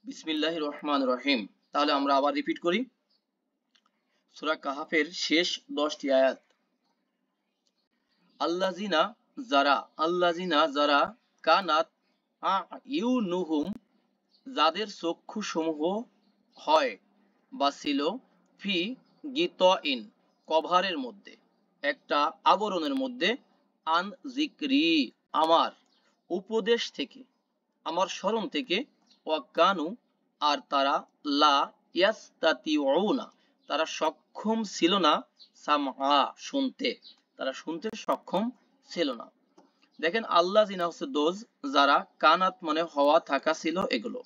বিসমিল্লাহির রহমানির রহিম। তাহলে আমরা আবার রিপিট করি সূরা কাহাফের শেষ 10টি আয়াত। আল্লাযিনা যারা কানাত আইউনুহুম যাদের চক্ষু সমূহ হয় বা ছিল ফি গিতইন কভারের মধ্যে, একটা আবরণের মধ্যে, আন যিকরি আমার উপদেশ থেকে, আমার স্মরণ থেকে, ওয়াকানু আর তারা লা ইয়াস্তাতিউনা তারা সক্ষম ছিল না, সামআ শুনতে, তারা শুনতে সক্ষম ছিল না। দেখেন আল্লাযিনা হচ্ছে দোজ যারা, কানাত মানে হওয়া থাকা ছিল এগুলো,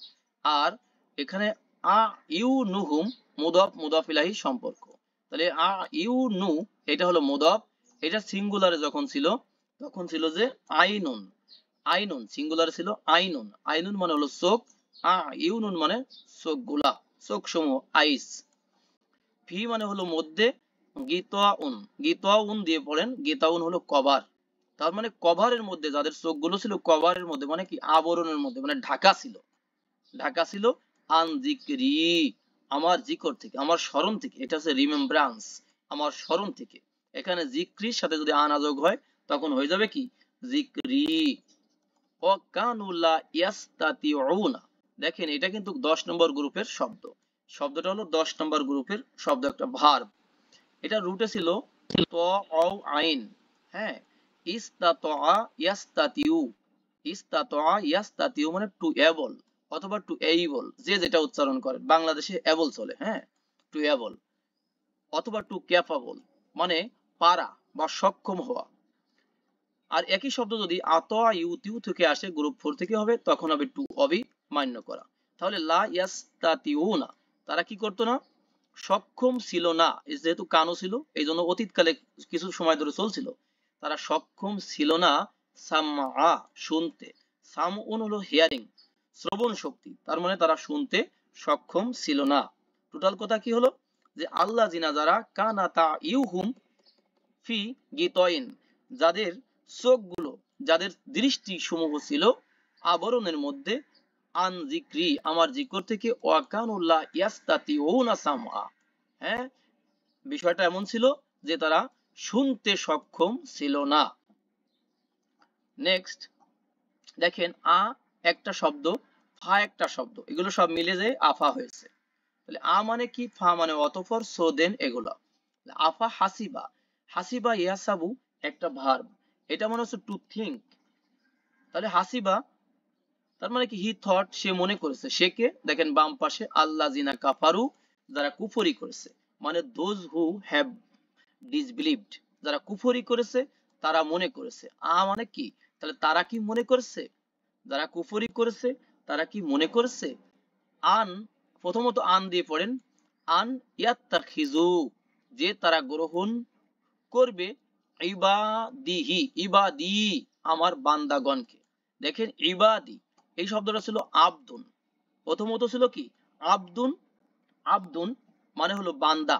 আর এখানে আ ইউ নুহুম মুদাফ মুদাফ ইলাহি সম্পর্ক। তাহলে আ ইউ নু এটা হলো মুদাফ, এটা সিঙ্গুলারে যখন ছিল তখন ছিল যে আইনুন, আইনুন সিঙ্গুলার ছিল আইনুন, আইনুন মানে হলো চোখ, ইউনুন মানে চোখগুলা, চোখ সমূহ, আইস। ফি মানে হলো মধ্যে, গিতাউন গিতাউন দিয়ে পড়েন, গিতাউন হলো কভার, তার মানে কভারের মধ্যে যাদের চোখগুলো ছিল কভারের মধ্যে মানে কি আবরণের মধ্যে, মানে ঢাকা ছিল, ঢাকা ছিল আন যিকরি আমার জিকর থেকে, আমার স্মরণ থেকে, এটা হচ্ছে রিমেম্ব্রান্স, আমার স্মরণ থেকে। এখানে যিকরির সাথে যদি আনা যোগ হয় তখন হয়ে যাবে কি যিকরি। দেখেন এটা কিন্তু 10 নম্বর গ্রুপের শব্দ, শব্দটা হলো 10 নম্বর গ্রুপের শব্দ, একটা ভার্ব। এটা রুটে ছিল ত অ আইন, হ্যাঁ, ইস্তাতআ ইয়াস্তাতিউ, ইস্তাতআ ইয়াস্তাতিউ মানে টু এবল অথবা টু এইবল, যে যেটা উচ্চারণ করে, বাংলাদেশে এবল চলে, হ্যাঁ, টু এবল অথবা টু ক্যাপাবল মানে পারা বা সক্ষম হওয়া। আর একই শব্দ যদি আতয়া ইউতিউ থেকে আসে, গ্রুপ 4 থেকে হবে, তখন হবে টু অবিমান্য করা। তাহলে লা ইয়াস্তাতিউনা তারা কি করতো না, সক্ষম ছিল না, যেহেতু কানো ছিল এই জন্য অতীতকালে কিছু সময় ধরে চলছিল, তারা সক্ষম ছিল না, সামআ শুনতে, সামউন হলো হিয়ারিং, শ্রবণ শক্তি, তার মানে তারা শুনতে সক্ষম ছিল না। টোটাল কথা কি হলো যে আল্লাযিনা যারা কানাতা ইউহুম ফি গিতইন যাদের চোখগুলো, যাদের দৃষ্টি সমূহ ছিল আবরণের মধ্যে, আন যিকরি আমার জিকর থেকে, ওয়াকানুল্লাহ ইয়াস্তাতিউনা সামআ, হ্যাঁ, বিষয়টা এমন ছিল যে তারা শুনতে সক্ষম ছিল না। নেক্সট দেখেন একটা শব্দ, ফা একটা শব্দ, এগুলো সব মিলে যে আফা হয়েছে। তাহলে মানে কি, ফা মানে অতঃপর, সো দেন, এগুলো। আফা হাসিবা, হাসিবা ইয়াসাবু একটা ভার্ব, এটা মনে হচ্ছে টু থিঙ্ক। তাহলে হাসিবা তার মানে কি হি থট সে মনে করেছে, সে কে, দেখেন বাম পাশে আল্লাযিনা কাফারু যারা কুফরি করেছে, মানে দোজ হু হ্যাভ ডিসবিলিভড, যারা কুফরি করেছে তারা মনে করেছে। মানে কি, তাহলে তারা কি মনে করেছে, যারা কুফরি করেছে তারা কি মনে করেছে। আন প্রথমত আন দিয়ে পড়েন, আন ইয়াত্তাখিজু যে তারা গ্রহণ করবে, ইবাদিহি ইবাদি আমার বান্দাগণকে। দেখেন ইবাদি এই শব্দটা ছিল আবদুন, প্রথমত ছিল কি আবদুন, আবদুন মানে হলো বান্দা,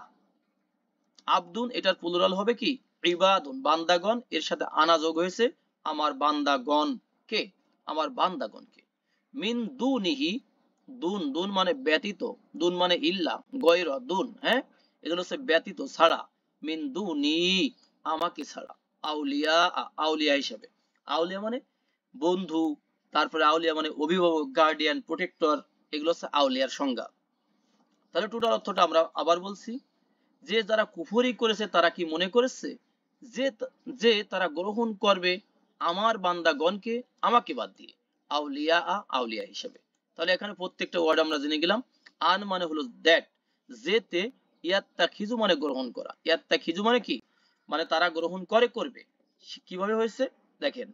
আবদুন এটার প্লুরাল হবে কি ইবাদুন, বান্দাগণ, এর সাথে আনা যোগ হয়েছে আমার বান্দাগণ কে, আমার বান্দাগণকে। মিন দুনিহি দুন, দুন মানে ব্যতীত, দুন মানে ইল্লা, গয়র দুন, হ্যাঁ, এগুলো হচ্ছে ব্যতীত, ছাড়া, মিন দুনি আমাকে ছাড়া, আউলিয়া আউলিয়া হিসাবে, আউলিয়া মানে বন্ধু, তারপরে আউলিয়া মানে অভিভাবক, গার্ডিয়ান, প্রোটেক্টর, এগুলো হচ্ছে আউলিয়ার সংজ্ঞা। তাহলে টোটাল অর্থটা আমরা আবার বলছি, যে যারা কুফরি করেছে তারা কি মনে করেছে যে যে তারা গ্রহণ করবে আমার বান্দাগণকে আমাকে বাদ দিয়ে, আউলিয়া আউলিয়া হিসেবে। তাহলে এখানে প্রত্যেকটা ওয়ার্ড আমরা জেনে গেলাম। আন মানে হলো দ্যাট, যেতে, ইয়াত্তাখিজু মানে গ্রহণ করা, ইয়াত্তাখিজু মানে কি, মানে তারা গ্রহণ করে, করবে। কিভাবে হয়েছে দেখেন,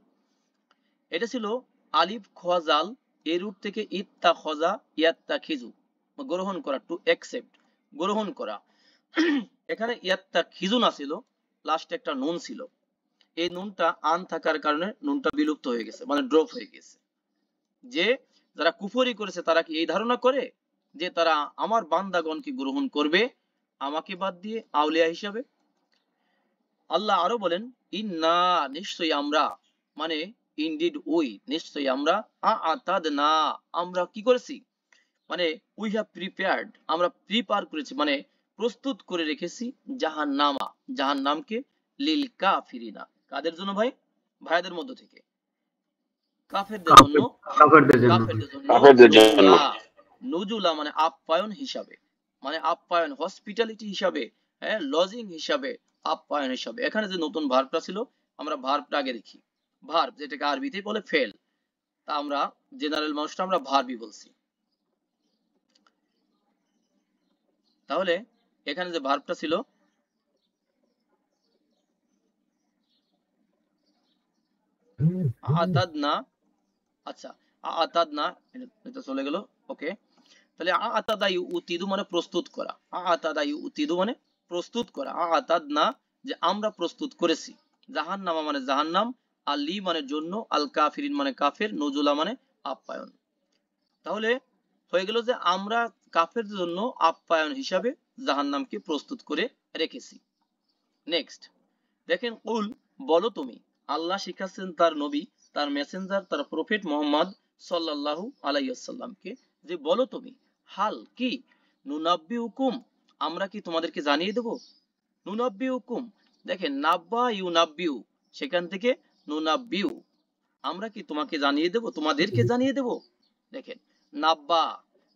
এটা ছিল আলিফ খজাল, এর রুট থেকে ইত্তা খজা ইয়াত্তাখিজু গ্রহণ করা, টু অ্যাকসেপ্ট গ্রহণ করা। এখানে ইয়াত্তাখিজু না ছিল, লাস্টে একটা নুন ছিল, এই নুনটা আন থাকার কারণে নুনটা বিলুপ্ত হয়ে গেছে, মানে ড্রপ হয়ে গেছে। যে যারা কুফরি করেছে তারা কি এই ধারণা করে যে তারা আমার বান্দাগণকে গ্রহণ করবে আমাকে বাদ দিয়ে আউলিয়া হিসাবে। আল্লাহ আরো বলেন ইন্না নিশ্চয়ই আমরা, মানে ইনডিড উই নিশ্চয়ই আমরা, আতাদনা আমরা কি করেছি, মানে উই হ্যাভ প্রিপেয়ার্ড, আমরা প্রিপেয়ার করেছি মানে প্রস্তুত করে রেখেছি জাহান্নামা, জাহান্নামকে, লিল কাফিরিনা, কাদের জন্য ভাই? ভাইদের মধ্য থেকে কাফেরদের জন্য, কাফেরদের জন্য কাফেরদের জন্য কাফেরদের জন্য নুজুলা, নুজুলা মানে আপ্যায়ন হিসাবে, মানে আপ্যায়ন হসপিটালিটি হিসাবে, হ্যাঁ লজিং হিসাবে, আপ্যায়ন হিসাবে। এখানে যে নতুন ভার্বটা ছিল, আমরা ভার্বটা আগে দেখি। ভার্ব যেটাকে আরবিতে বলে ফেল, তা আমরা জেনারেল মানুষটা আমরা ভার্বই বলছি। তাহলে এখানে যে ভার্বটা ছিল আতাদনা, আচ্ছা আতাদনা, এটা চলে গেল, ওকে। তাহলে আতাদা ইউতিদু মানে প্রস্তুত করা, আতাদা ইউতিদু মানে প্রস্তুত করা, আতাদনা যে আমরা প্রস্তুত করেছি, জাহান্নামা মানে জাহান্নাম, আলি মানে জন্য, আল কাফিরিন মানে কাফের, নজুলা মানে আপ্যায়ন। তাহলে হয়ে গেল যে আমরা কাফেরদের জন্য আপ্যায়ন হিসাবে জাহান্নামকে প্রস্তুত করে রেখেছি। নেক্সট দেখেন, কুল বলো তুমি, আল্লাহ শিখাচ্ছেন তার নবী, তার মেসেঞ্জার, তার প্রফেট মোহাম্মদ সাল্লাল্লাহু আলাইহি ওয়াসাল্লামকে, যে বলো তুমি, হাল কি, নুনাব্বি হুকুম, আমরা কি তোমাদেরকে জানিয়ে দেব, নুনাব্বি হুকুম, দেখেন নাব্বা ইউনাব্বিউ, সেখান থেকে নুনাব্বিউ, আমরা কি তোমাকে জানিয়ে দেব, তোমাদেরকে জানিয়ে দেব। দেখেন নাব্বা,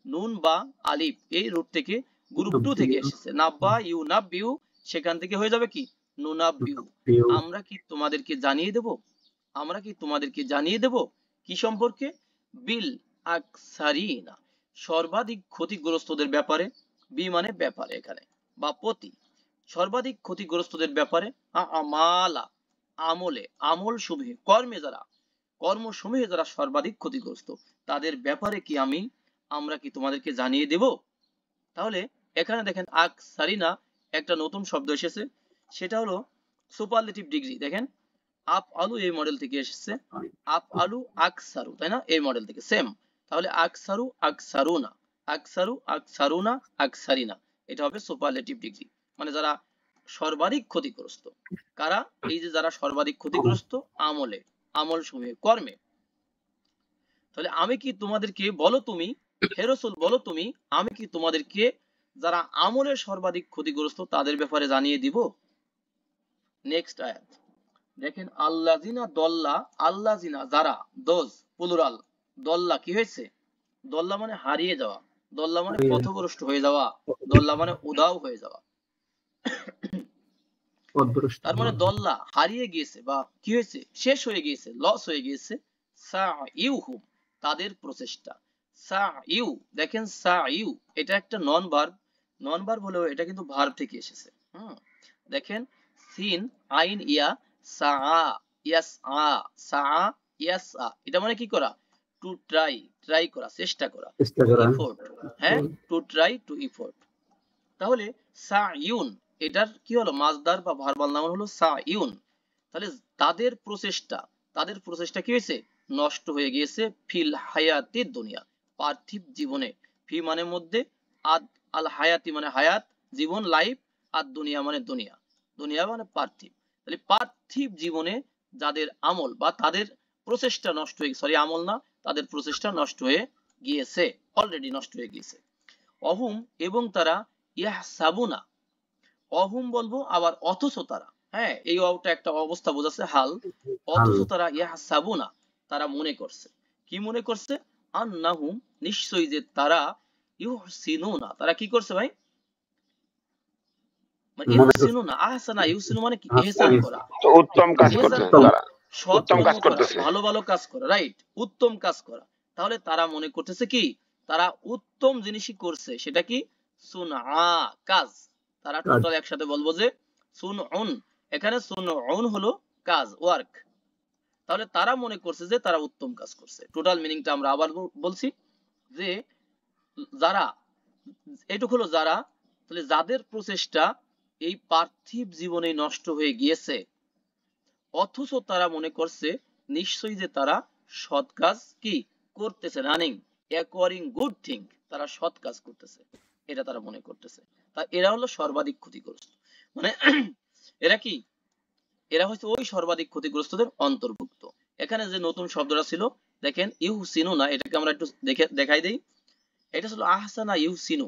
নুন বা আলিফ এই রুট থেকে, গ্রুপ 2 থেকে এসেছে, নাব্বা ইউনাব্বিউ, সেখান থেকে হয়ে যাবে কি নুনাব্বিউ, আমরা কি তোমাদেরকে জানিয়ে দেব, আমরা কি তোমাদেরকে জানিয়ে দেব কি সম্পর্কে, বিল আকসারিনা, সর্বাধিক ক্ষতিগ্রস্তদের ব্যাপারে, বি মানে ব্যাপারে এখানে বা প্রতি, সর্বাধিক ক্ষতিগ্রস্তদের ব্যাপারে, আমালা আমলে, আমল সমূহে, কর্মে যারা, কর্মসমূহে যারা সর্বাধিক ক্ষতিগ্রস্ত, তাদের ব্যাপারে কি আমরা কি তোমাদেরকে জানিয়ে দেব। তাহলে এখানে দেখেন আকসারিনা একটা নতুন শব্দ এসেছে, সেটা হলো সুপারলেটিভ ডিগ্রি। দেখেন আপ আলু এই মডেল থেকে এসেছে, আপ আলু আকসারু, তাই না, এই মডেল থেকে সেম। তাহলে আকসারু আকসারুনা, আকসারু আকসারুনা আকসারিনা, এটা হবে সুপারলেটিভ ডিগ্রি, মানে যারা সর্বাধিক ক্ষতিগ্রস্ত, কারা, এই যে যারা সর্বাধিক ক্ষতিগ্রস্ত আমলে, আমল সমূহে, কর্মে। তাহলে আমি কি তোমাদেরকে, বলো তুমি, হে রাসূল বলো তুমি, আমি কি তোমাদেরকে যারা আমলে সর্বাধিক ক্ষতিগ্রস্ত তাদের ব্যাপারে জানিয়ে দিব। নেক্সট আয়াত দেখেন, আল্লাযিনা দল্লা, আল্লাযিনা যারা, দোজ প্লুরাল, দল্লা কি হয়েছে, দল্লা মানে হারিয়ে যাওয়া, দল্লা মানে পথভ্রষ্ট হয়ে যাওয়া, দল্লা মানে উধাও হয়ে যাওয়া, তার মানে দল্লা হারিয়ে গিয়েছে বা কি হয়েছে, শেষ হয়ে গিয়েছে, লস হয়ে গিয়েছে, সাইউহুম তাদের প্রচেষ্টা, সাইউ, দেখেন সাইউ এটা একটা নন ভার্ব, নন ভার্ব হলেও এটা কিন্তু ভার্ব থেকে এসেছে। দেখেন সিন আইন ইয়া, সা ইয়াস আ, সা ইয়াস আ, এটা মানে কি করা, টু ট্রাই, ট্রাই করা, চেষ্টা করা, ইফোর্ট, হ্যাঁ টু ট্রাই টু ইফোর্ট। তাহলে সাইউন এটার কি হলো, মাজদার বা ভার্বাল নাউন হলো সাইউন। তাহলে তাদের প্রচেষ্টা, তাদের প্রচেষ্টা কি হয়েছে, নষ্ট হয়ে গিয়েছে, ফিল হায়াতি দুনিয়া, পার্থিব জীবনে, ফি মানে মধ্যে, আদ আল হায়াতি মানে হায়াত জীবন লাইফ, আর দুনিয়া মানে দুনিয়া, দুনিয়া মানে পার্থিব। তাহলে পার্থিব জীবনে যাদের আমল বা তাদের প্রচেষ্টা নষ্ট হয়ে, সরি আমল না, তাদের প্রচেষ্টা নষ্ট হয়ে গিয়েছে, অলরেডি নষ্ট হয়ে গিয়েছে। অহুম এবং তারা, ইয়াহসাবুনা, অহুম বলবো আবার অথচ তারা, হ্যাঁ এই অটা একটা অবস্থা বোঝাচ্ছে হাল, অথচ তারা, ইয়াহসাবুনা তারা মনে করছে, কি মনে করছে, আন্নাহুম নিশ্চয়ই যে তারা, ইউহসিনুনা তারা কি করছে ভাই, মানে ইউহসিনুনা, আহসানা ইউহসিনু মানে কি, ইহসান করা, তো উত্তম কাজ ইহসান করতেছে করা, তারা, উত্তম সৎকর্ম কাজ করা, করতেছে। ভালো ভালো কাজ করা, রাইট, উত্তম কাজ করা। তাহলে তারা মনে করতেছে কি, তারা উত্তম জিনিসই করছে, সেটা কি, সুনআ কাজ, তারা টোটাল একসাথে বলবো যে সুনউন, এখানে সুনউন হলো কাজ, ওয়ার্ক। তাহলে তারা মনে করছে যে তারা উত্তম কাজ করছে, টোটাল মিনিংটা আমরা আবার বলছি যে যারা, এটুকু হলো যারা, তাহলে যাদের প্রচেষ্টা এই পার্থিব জীবনে নষ্ট হয়ে গিয়েছে, অথচ তারা মনে করছে নিশ্চয়ই যে তারা সৎ কাজ কি করতেছে, রানিং অ্যাকোয়ারিং গুড থিং, তারা সৎ কাজ করতেছে, এটা তারা মনে করতেছে। তা এরা হলো সর্বাধিক ক্ষতিগ্রস্ত, মানে এরা কি, এরা হচ্ছে ওই সর্বাধিক ক্ষতিগ্রস্তদের অন্তর্ভুক্ত। এখানে যে নতুন শব্দটা ছিল দেখেন ইউহসিনুনা, এটাকে আমরা একটু দেখাই দেই, এটা ছিল আহসানা ইউসিনু,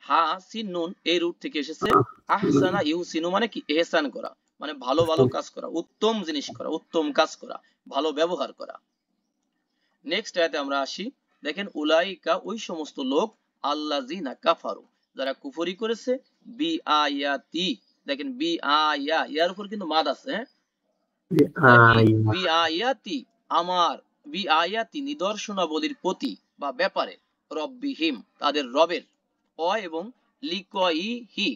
হা সিন নুন এই রুট থেকে এসেছে। আহসানা ইউসিনু মানে কি, এহসান করা, মানে ভালো ভালো কাজ করা, উত্তম জিনিস করা, উত্তম কাজ করা, ভালো ব্যবহার করা। নেক্সট আয়াতে আমরা আসি, দেখেন উলাইকা ওই সমস্ত লোক, আল্লাযিনা কাফারু যারা কুফরি করেছে, বি আয়াতি, দেখেন বি আয়া, ইয়ার উপর কিন্তু মাদ আছে, হ্যাঁ, বি আয়াতি আমার, বি আয়াতি নিদর্শনাবলীর প্রতি বা ব্যাপারে, রব্বিহিম তাদের রবের, অ এবং লিকইহি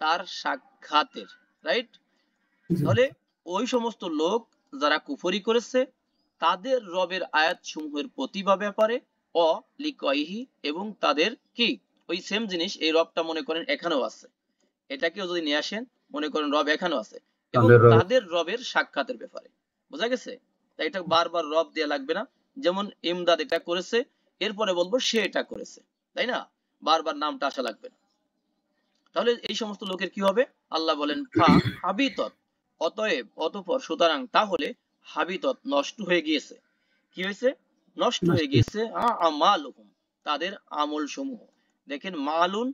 তার সাক্ষাতের, রাইট। তাহলে ওই সমস্ত লোক যারা কুফরি করেছে তাদের রবের আয়াত সমূহের প্রতি বা ব্যাপারে, অ লিকইহি এবং তাদের কি, ওই সেম জিনিস, এই রবটা মনে করেন এখানেও আছে, এটাকেও যদি নিয়ে আসেন, মনে করেন রব এখানেও আছে, এবং তাদের রবের সাক্ষাতের ব্যাপারে, বোঝা গেছে। তাই এটা বারবার রব দেয়া লাগবে না, যেমন ইমদাদ এটা করেছে, এরপরে বলবো সে এটা করেছে, তাই না, বারবার নামটা আসা লাগবে না। তাহলে এই সমস্ত লোকের কি হবে, আল্লাহ বলেন ফা হাবিতত, অতএব অতঃপর সুতরাং তাহলে, হাবিতত নষ্ট হয়ে গিয়েছে, কি হয়েছে, নষ্ট হয়ে গিয়েছে, আমালুহুম তাদের আমল সমূহ। দেখেন মালুন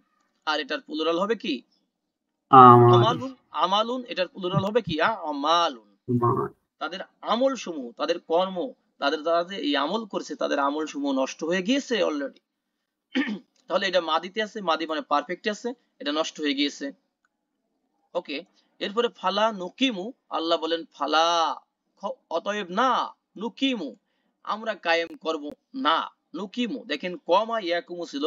আর এটার প্লুরাল হবে কি, আমালুন, আমালুন এটার প্লুরাল হবে কি, আমালুন, তাদের আমল সমূহ, তাদের কর্ম, তাদের দ্বারা যে এই আমল করেছে তাদের আমল সমূহ নষ্ট হয়ে গিয়েছে অলরেডি। তাহলে এটা মাদিতে আছে, মাদি মানে পারফেক্ট আছে, এটা নষ্ট হয়ে গিয়েছে। ওকে, এরপরে ফালা নুকিমু, আল্লাহ বলেন ফালা অতএব না, নুকিমু আমরা কায়েম করব না, নুকিমু দেখেন কমা ইয়াকুমু ছিল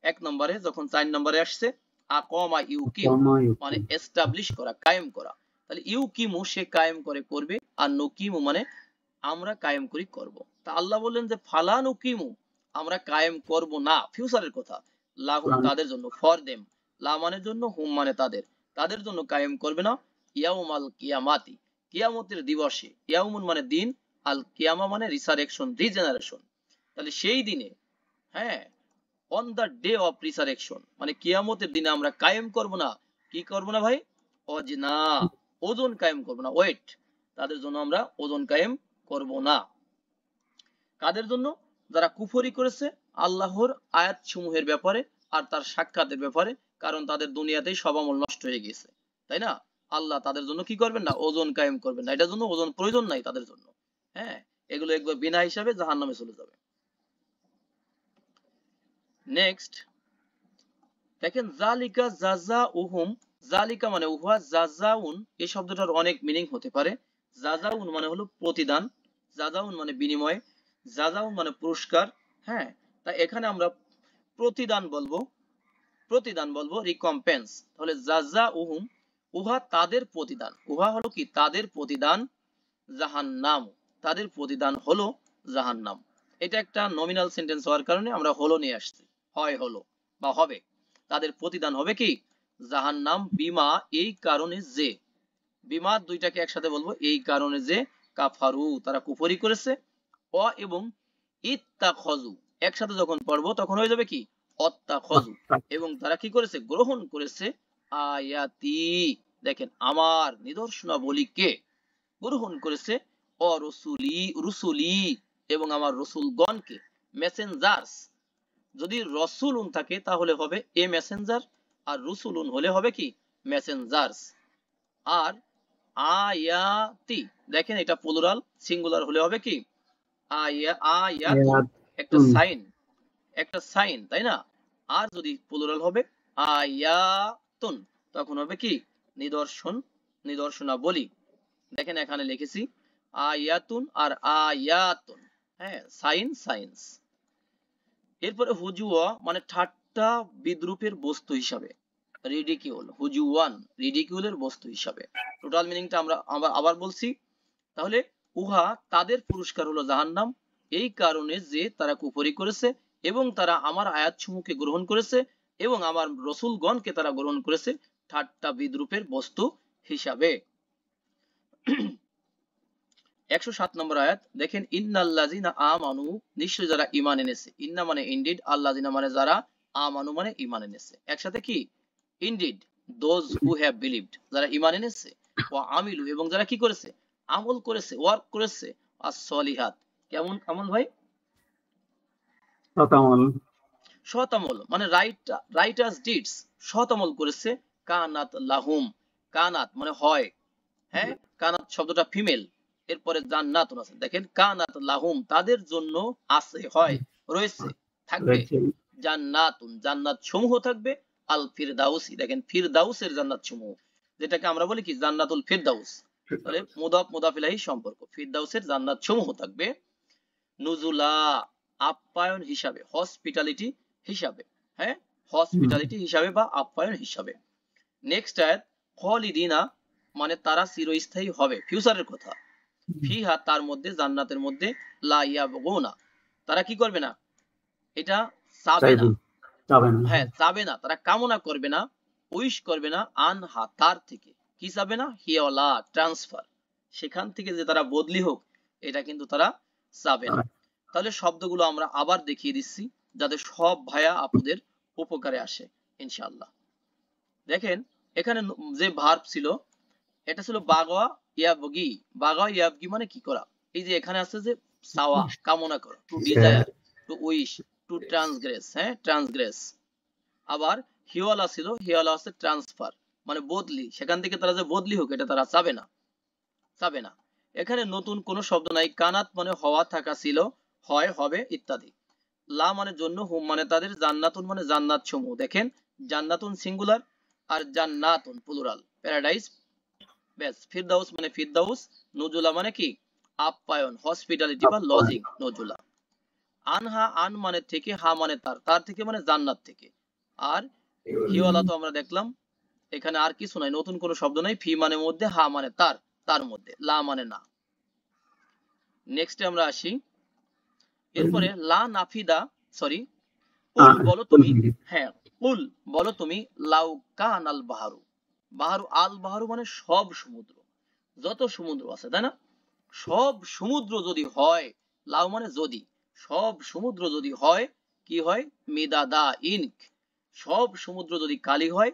এক নম্বরে, যখন 4 নম্বরে আসছে আকমা ইউকিমু মানে এস্টাবলিশ করা, কায়েম করা, তাহলে ইউকিমু সে কায়েম করে করবে, আর নুকিমু মানে আমরা কায়েম করি করব। তা আল্লাহ বললেন যে ফালা নুকিমু আমরা কায়েম করব না, ফিউচারের কথা, লাহুম তাদের জন্য, ফর দেম, লা মানে জন্য, হুম মানে তাদের, তাদের জন্য কায়েম করবে না, ইয়াউমাল কিয়ামাতি কিয়ামতের দিবসে, ইয়াউমুন মানে দিন, আল কিয়ামা মানে রিসারেকশন, রিজেনারেশন, তাহলে সেই দিনে, হ্যাঁ, on the day of resurrection মানে কিয়ামতের দিনে আমরা কায়েম করব না, কি করব না ভাই, অজনা ওজন কায়েম করব না, ওয়েট, তাদের জন্য আমরা ওজন কায়েম করব না। কাদের জন্য, যারা কুফরি করেছে আল্লাহর আয়াত সমূহের ব্যাপারে আর তার সাক্ষাতের ব্যাপারে, কারণ তাদের দুনিয়াতেই সব আমল নষ্ট হয়ে গেছে, তাই না, আল্লাহ তাদের জন্য কি করবেন না, ওজন কায়েম করবেন না, এটার জন্য ওজন প্রয়োজন নাই তাদের জন্য, হ্যাঁ, এগুলো একবার বিনা হিসাবে জাহান্নামে চলে যাবে। নেক্সট দেখেন জালিকা জাযাউহুম, জালিকা মানে উহা, জাযাউন এই শব্দটার অনেক মিনিং হতে পারে। জাযাউন মানে হলো প্রতিদান, জাযাউন মানে বিনিময়, জাযাউন মানে পুরস্কার, হ্যাঁ, তা এখানে আমরা প্রতিদান বলবো, প্রতিদান বলবো রিকম্পেন্স, তাহলে জাযাউহুম উহা তাদের প্রতিদান, উহা হলো কি তাদের প্রতিদান, জাহান্নাম তাদের প্রতিদান হলো জাহান্নাম। এটা একটা নমিনাল সেন্টেন্স হওয়ার কারণে আমরা হলো নিয়ে আসছি, হয় হলো বা হবে, তাদের প্রতিদান হবে কি জাহান্নাম, বিমা এই কারণে যে, বিমা দুইটাকে একসাথে বলবো, এই কারণে যে কাফারু তারা কুফরি করেছে, অ এবং ইত্তাখযু একসাথে যখন পড়বো তখন হয়ে যাবে কি অত্তাখযু, এবং তারা কি করেছে গ্রহণ করেছে, আয়াতি দেখেন আমার নিদর্শনাবলীকে গ্রহণ করেছে, অ রসুলি রুসুলি এবং আমার রসুলগণকে, মেসেঞ্জার্স, যদি রসুলুন থাকে তাহলে হবে এ মেসেঞ্জার, আর রুসুলুন হলে হবে কি মেসেঞ্জার্স। আর আয়াতি দেখেন এটা প্লুরাল, সিঙ্গুলার হলে হবে কি আয়াতুন, একটা সাইন, একটা সাইন, তাই না, আর যদি প্লুরাল হবে আয়াতুন তখন হবে কি নিদর্শন, নিদর্শনাবলী। দেখেন এখানে লিখেছি আয়াতুন আর আয়াতুন, হ্যাঁ, সাইন সাইন্স। এরপরে হুজুয়া মানে ঠাট্টা বিদ্রুপের বস্তু হিসাবে, রিডিকিউল, হুজুয়ান রিডিকিউলের বস্তু হিসাবে, টোটাল মিনিংটা আমরা আবার বলছি, তাহলে উহা তাদের পুরস্কার হলো জাহান্নাম, এই কারণে যে তারা কুফরি করেছে এবং তারা আমার আয়াতসমূহকে গ্রহণ করেছে এবং আমার রসুলগণকে তারা গ্রহণ করেছে ঠাট্টা বিদ্রুপের বস্তু হিসাবে। 107 নম্বর আয়াত দেখেন ইন্নাল্লাযিনা আমানু নিশ্চয় যারা ঈমান এনেছে, ইন্না মানে ইনডিড, আল্লাযিনা মানে যারা, আমানু মানে ঈমান এনেছে, একসাথে কি indeed, those who have believed যারা ঈমান এনেছে, ওয়া আমিলু এবং যারা কি করেছে আমল করেছে, ওয়ার্ক করেছে, আস সলিহাত কেমন আমল ভাই, সৎ আমল, সৎ আমল মানে রাইটাস ডিডস, সৎ আমল করেছে। কানাত লাহুম, কানাত মানে হয়, হ্যাঁ কানাত শব্দটা ফিমেল, এরপরে জান্নাতুন আছে, দেখেন কানাত লাহুম তাদের জন্য আছে, হয় রয়েছে, থাকবে, জান্নাতুন জান্নাত সমূহ থাকবে, আল ফিরদাউসি, দেখেন ফিরদাউসের জান্নাত সমূহ, যেটাকে আমরা বলি কি জান্নাতুল ফিরদাউস, তাহলে মুদাফ মুদাফ ইলাইহি সম্পর্ক, ফিরদাউসের জান্নাত সমূহ থাকবে, নুজুলা আপ্যায়ন হিসাবে, হসপিটালিটি হিসাবে, হ্যাঁ হসপিটালিটি হিসাবে বা আপ্যায়ন হিসাবে। নেক্সট আয়াত, খালিদিনা মানে তারা চিরস্থায়ী হবে, ফিউচারের কথা, ফিহা তার মধ্যে, জান্নাতের মধ্যে, লা ইয়াবগুনা তারা কি করবে না, এটা চাবে না, হ্যাঁ চাবে না, তারা কামনা করবে না, উইশ করবে না, আনহা তার থেকে, কি চাবে না, হিয়ালা ট্রান্সফার, সেখান থেকে যে তারা বদলি হোক এটা কিন্তু তারা চাবে না। তাহলে শব্দগুলো আমরা আবার দেখিয়ে দিচ্ছি যাতে সব ভাইয়া আপুদের উপকারে আসে ইনশাআল্লাহ। দেখেন এখানে যে ভার্ব ছিল এটা ছিল বাগা ইয়াবগি, বাগা ইয়াবগি মানে কি করা, এই যে এখানে আছে যে চাওয়া, কামনা করা, to desire, to wish, to transgress, হ্যাঁ ট্রান্সগ্রেস। আবার হিওয়ালা ছিল, হিওয়ালা আছে ট্রান্সফার মানে বদলি, সেখান থেকে তারা যে বদলি হোক এটা তারা চাবে না, চাবে না। এখানে নতুন কোনো শব্দ নাই, কানাত মানে হওয়া, থাকা, ছিল, হয়, হবে ইত্যাদি, লা মানে জন্য, হুম মানে তাদের, জান্নাতুন মানে জান্নাত সমূহ, দেখেন জান্নাতুন সিঙ্গুলার আর জান্নাতুন প্লুরাল, প্যারাডাইস, ব্যাস, ফিরদাউস মানে ফিরদাউস, নুজুলা মানে কি আপ্যায়ন, হসপিটালিটি বা লজিং, নজুলা। আনহা আন মানে থেকে, হা মানে তার, তার থেকে মানে জান্নাত থেকে, আর হিওয়ালা তো আমরা দেখলাম, এখানে আর কিছু নাই, নতুন কোনো শব্দ নাই, ফি মানে মধ্যে, হা মানে তার, তার মধ্যে, লা মানে না। নেক্সটে আমরা আসি, এরপরে লা নাফিদা, সরি, কুল বলো তুমি, হ্যাঁ কুল বলো তুমি, লাউ কান আল বাহারু, বাহারু আল বাহারু মানে সব সমুদ্র, যত সমুদ্র আছে তাই না, সব সমুদ্র যদি হয়, লাউ মানে যদি, সব সমুদ্র যদি হয়, কি হয়, মিদাদা ইনক, সব সমুদ্র যদি কালি হয়,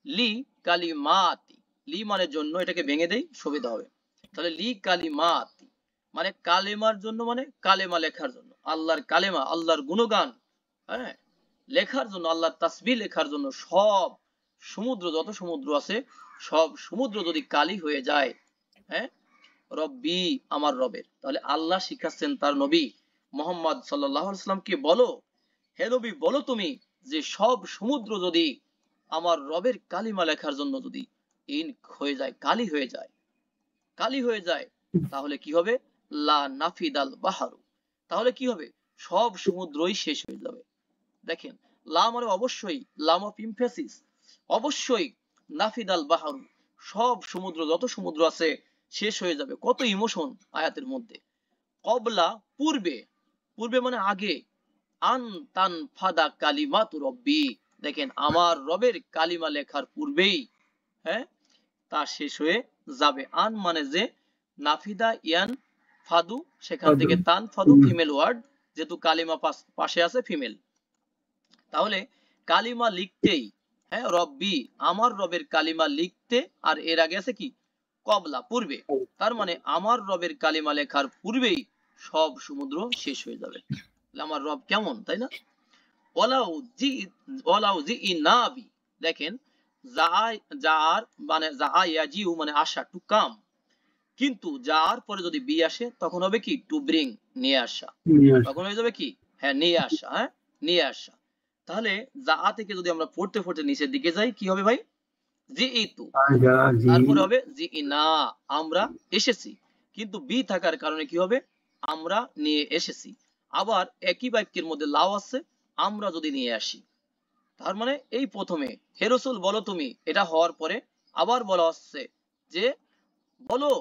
লি কালিমাতি, লি মানে জন্য, এটাকে ভেঙে দেই সুবিধা হবে, তাহলে লি কালিমাতি মানে কালেমার জন্য, মানে কালেমা লেখার জন্য, আল্লাহর কালেমা, আল্লাহর গুণগান, হ্যাঁ লেখার জন্য, আল্লাহর তাসবিহ লেখার জন্য, সব সমুদ্র, যত সমুদ্র আছে সব সমুদ্র যদি কালি হয়ে যায়, হ্যাঁ রব্বি আমার রবের, তাহলে আল্লাহ শিখাচ্ছেন তার নবী মোহাম্মদ সাল্লাল্লাহু আলাইহি সাল্লামকে, বলো হে নবী বলো তুমি, যে সব সমুদ্র যদি আমার রবের কালিমা লেখার জন্য যদি ইনক হয়ে যায়, কালি হয়ে যায়, কালি হয়ে যায়, তাহলে কি হবে, লা নাফিদাল বাহারু, তাহলে কি হবে, সব সমুদ্রই শেষ হয়ে যাবে। দেখেন লা মানে অবশ্যই, লাম অফ ইমফেসিস, অবশ্যই, নাফিদাল বাহারু সব সমুদ্র, যত সমুদ্র আছে শেষ হয়ে যাবে, কত ইমোশন আয়াতের মধ্যে। কবলা পূর্বে, পূর্বে মানে আগে, আন তান ফাদা কালিমাতু রব্বি, দেখেন আমার রবের কালিমা লেখার পূর্বেই, হ্যাঁ তা শেষ হয়ে যাবে। আন মানে যে, নাফিদা ইয়ান ফাদু, সেখান থেকে তান ফাদু ফিমেল ওয়ার্ড, যেহেতু কালিমা পাশে আছে ফিমেল, তাহলে কালিমা লিখতেই, হ্যাঁ রব্বি আমার রবের কালিমা লিখতে, আর এর আগে আছে কি কবলা পূর্বে, তার মানে আমার রবের কালিমা লেখার পূর্বেই সব সমুদ্র শেষ হয়ে যাবে। আমার রব কেমন তাই না। ওয়ালাউ জি ইনাবি, দেখেন যার মানে ইয়াজিউ মানে আসা, টু কাম, কিন্তু যার পরে যদি বি আসে তখন হবে কি টু ব্রিং, নিয়ে আসা, তখন হয়ে যাবে কি হ্যাঁ নিয়ে আসা, হ্যাঁ নিয়ে আসা। তাহলে যা থেকে যদি আমরা পড়তে পড়তে নিচের দিকে যাই কি হবে ভাই, জি ইতু, তারপরে হবে জি ইনা, আমরা এসেছি, কিন্তু বি থাকার কারণে কি হবে, আমরা নিয়ে এসেছি। আবার একই বাক্যের মধ্যে লাও আছে, আমরা যদি নিয়ে আসি, তার মানে এই প্রথমে হে রাসূল বলো তুমি, এটা হওয়ার পরে আবার বলা হচ্ছে যে বলো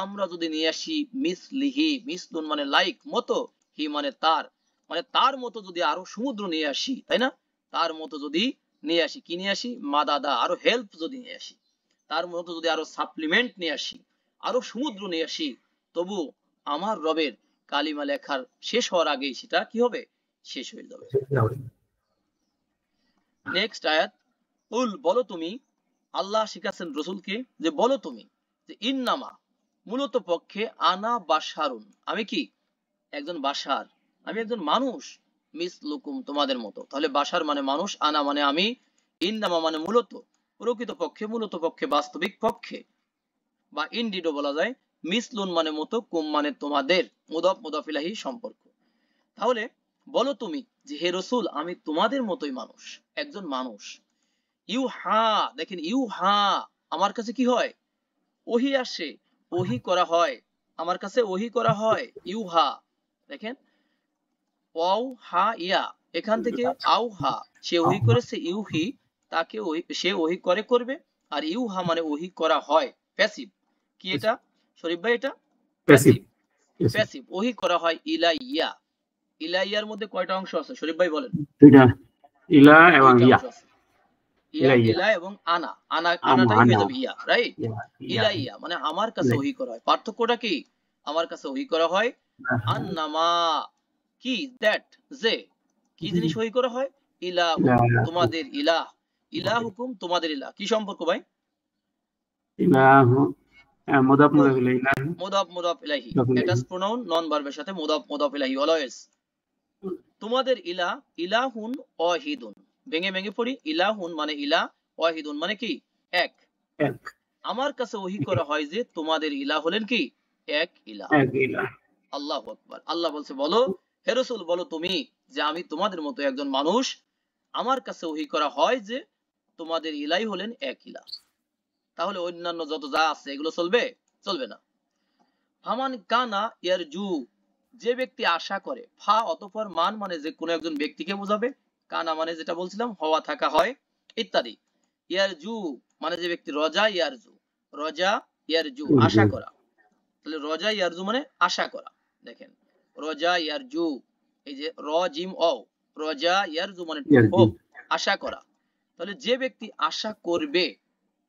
আমরা যদি নিয়ে আসি, মিসলিহি, মিসলুন মানে লাইক, মতো, হি মানে তার মতো যদি আরো সমুদ্র নিয়ে আসি, তাই না, তার মতো যদি নিয়ে আসি, কি নিয়ে আসি, মাদাদা আরো হেল্প যদি নিয়ে আসি, তার মতো যদি আরো সাপ্লিমেন্ট নিয়ে আসি, আরো সমুদ্র নিয়ে আসি, তবু আমার রবের কালিমা লেখার শেষ হওয়ার আগেই সেটা কি হবে, শেষ হয়ে যাবে। নেক্সট আয়াত, উল বলো তুমি, আল্লাহ শিখাচ্ছেন রসুলকে যে বলো তুমি, যে ইন্নামা মূলত পক্ষে, আনা বাশারুন আমি কি একজন বাশার, আমি একজন মানুষ, মিসলুকুম তোমাদের মতো। তাহলে বাশার মানে মানুষ, আনা মানে আমি, ইন্নামা মানে মূলত, প্রকৃত পক্ষে, মূলত পক্ষে, বাস্তবিক পক্ষে, বা ইনডিডও বলা যায়। মিসলুন মানে মতো, কুম মানে তোমাদের, মুদাফ মুদাফ ইলাইহি সম্পর্ক। তাহলে বলো তুমি যে হে রসুল আমি তোমাদের মতোই মানুষ, একজন মানুষ। ইউহা, দেখেন ইউহা, আমার কাছে কি হয়, ওহি আসে, ওহি করা হয়, আমার কাছে ওহি করা হয়। ইউহা, দেখেন ওয়াও হা ইয়া, এখান থেকে আউ হা, সে ওহি করেছে, ইউহি, তাকে সে ওহি করে করবে। আর ইউহা মানে ওহি করা হয়, প্যাসিভ। কি এটা শরীফ ভাই, এটা প্যাসিভ। প্যাসিভ, প্যাসিভ ওহি করা হয়। ইলাইয়া, ইলাইয়ার মধ্যে কয়টা অংশ আছে শরীফ ভাই বলেন? দুইটা, ইলা এবং দুইটা ইয়া। অংশ আছে, ইয়া, ইলা এবং আনা, আনাটাই হয়ে আনা, যাবে ইয়া, রাইট। ইয়া, ইলাইয়া মানে আমার কাছে ওহি করা হয়। পার্থক্যটা কি, আমার কাছে ওহি করা হয়, আন্নামা কি, দ্যাট, যে, কি জিনিস ওহি করা হয়, ইলাহুকুম তোমাদের ইলাহ, ইলাহুকুম তোমাদের ইলাহ। কি সম্পর্ক ভাই? ইলাহু মুদাফ মুদাফ ইলাইহি, মুদাফ মুদাফ ইলাইহি, এটা প্রোনাউন নন ভার্বের সাথে মুদাফ মুদাফ ইলাইহি অলওয়েজ। তোমাদের ইলাহ, ইলাহুন ওয়াহিদুন, ভেঙে ভেঙে পড়ি, ইলাহুন মানে ইলাহ, ওয়াহিদুন মানে কি, এক। এক। আমার কাছে ওহি করা হয় যে তোমাদের ইলাহ হলেন কি, এক ইলাহ। এক ইলাহ। আল্লাহু আকবার। আল্লাহ বলছে বলো হে রাসূল বলো তুমি যে আমি তোমাদের মতো একজন মানুষ, আমার কাছে ওহি করা হয় যে তোমাদের ইলাই হলেন এক ইলাহ। তাহলে অন্যান্য যত যা আছে এগুলো চলবে? চলবে না। ফামান কানা ইয়ারজু, যে ব্যক্তি আশা করে, ফা অতঃপর মান মানে যে কোনো একজন ব্যক্তিকে বোঝাবে, কানা মানে যেটা বলছিলাম হওয়া থাকা হয় ইত্যাদি। ইয়ারজু মানে যে ব্যক্তি, রজা ইয়ারজু, রজা ইয়ারজু আশা করা। তাহলে রজা ইয়ারজু মানে আশা করা। দেখেন রজা ইয়ারজু, এই যে র জিম অ, রজা ইয়ারজু মানে টু হোপ, আশা করা। তাহলে যে ব্যক্তি আশা করবে,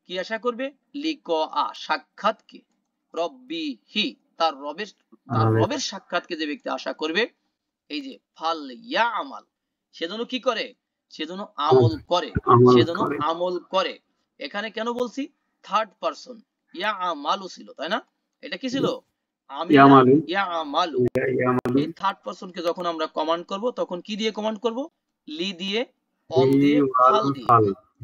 কি আশা করবে, লিক আ সাক্ষাৎকে, রব্বি হি তার রবের সাক্ষাৎকে যে ব্যক্তি আশা করবে, এই যে ফাল ইয়া আমাল, সেজন্য কি করে, সেজন্য আমল করে, সেজন্য আমল করে। এখানে কেন বলছি থার্ড পারসন, ইয়া আমালু ছিল তাই না, এটা কি ছিল, আমিলা ইয়া আমালু। এই থার্ড পারসন কে যখন আমরা কমান্ড করব তখন কি দিয়ে কমান্ড করব, লি দিয়ে, অল দিয়ে, ফাল দিয়ে।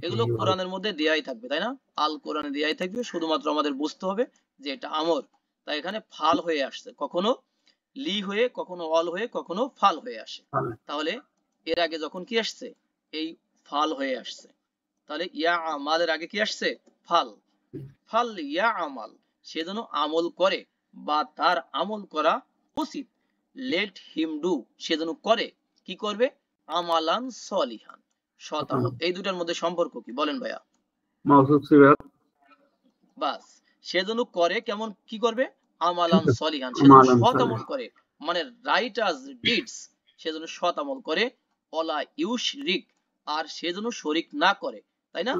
এগুলো কোরআনের মধ্যে দেয়াই থাকবে তাই না, আল কোরআনে দেয়াই থাকবে, শুধুমাত্র আমাদের বুঝতে হবে যে এটা আমর। তাই এখানে ফাল হয়ে আসছে, কখনো লি হয়ে, কখনো অল হয়ে, কখনো ফাল হয়ে আসে। তাহলে এর আগে যখন কি আসছে, এই ফাল হয়ে আসছে। তাহলে ইয়া আমালের আগে কি আসছে, ফাল। ফাল ইয়া আমাল, সে যেন আমল করে বা তার আমল করা উচিত। লেট হিম ডু, সে যেন করে, কি করবে, আমালান সলিহান, সৎ আমল। এই দুটার মধ্যে সম্পর্ক কি বলেন ভাইয়া? মাউসুফ সিফাত। বাস, সে যেন করে কেমন, কি করবে, আমালান সলিহান, সে যেন সৎ আমল করে, মানে রাইটাস ডিডস, সে যেন সৎ আমল করে। ওলা ইউশরিক, আর সে যেন শরিক না করে, তাই না,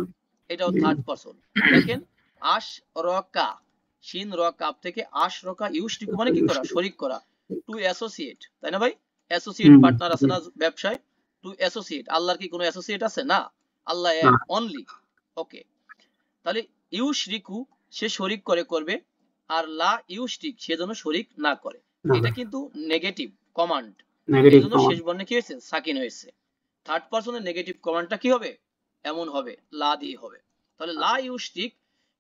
এটাও থার্ড পারসন। দেখেন আশ রকা, শিন রকাব থেকে আশ রকা, ইউশরিক মানে কি করা, শরিক করা, টু অ্যাসোসিয়েট, তাই না ভাই, অ্যাসোসিয়েট পার্টনার আছে না ব্যবসায়, টু অ্যাসোসিয়েট। আল্লাহর কি কোনো অ্যাসোসিয়েট আছে না, আল্লাহ এক অনলি। ওকে, তাহলে ইউশরিকু সে শরিক করে করবে, আর লা ইউশরিক সে যেন শরিক না করে। এটা কিন্তু নেগেটিভ কমান্ড, এজন্য শেষ বর্ণে কি হয়েছে, সাকিন হয়েছে। থার্ড পারসনের নেগেটিভ কমান্ডটা কি হবে, এমন হবে, লা দিয়ে হবে। তাহলে লা ইউশরিক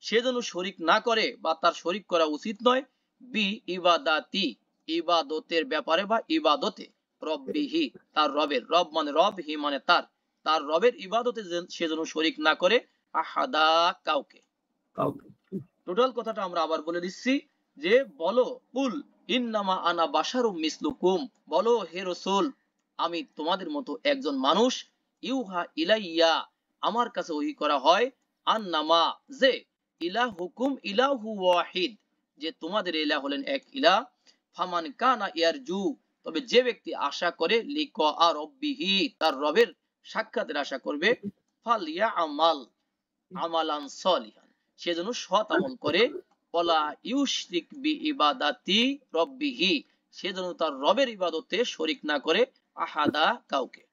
সে যেন শরিক না করে বা তার শরিক করা উচিত নয়, বি ইবাদাতি ইবাদতের ব্যাপারে বা ইবাদতে, রব্বিহি তার রবের, রব মানে রব, হি মানে তার, তার রবের ইবাদতে সে যেন শরিক না করে, আহাদা কাউকে। টোটাল কথাটা আমরা আবার বলে দিচ্ছি যে বলো, কুল ইন্নামা আনা বাশারুম মিসলুকুম, বলো হে রাসূল আমি তোমাদের মতো একজন মানুষ, ইউহা ইলাইয়া আমার কাছে ওহী করা হয়, আন্নামা যে, ইলাহুকুম ইলাহু ওয়াহিদ যে তোমাদের ইলাহ হলেন এক ইলাহ, ফামান কানা ইয়ারজু তবে যে ব্যক্তি আশা করে, লিকা রব্বিহি তার রবের সাক্ষাতের আশা করবে, ফালিয়া আমাল আমালান সলিহান সে যেন সৎ আমল করে, ওয়ালা ইউশরিক বি ইবাদাতি রব্বিহি সে যেন তার রবের ইবাদতে শরিক না করে, আহাদা কাউকে।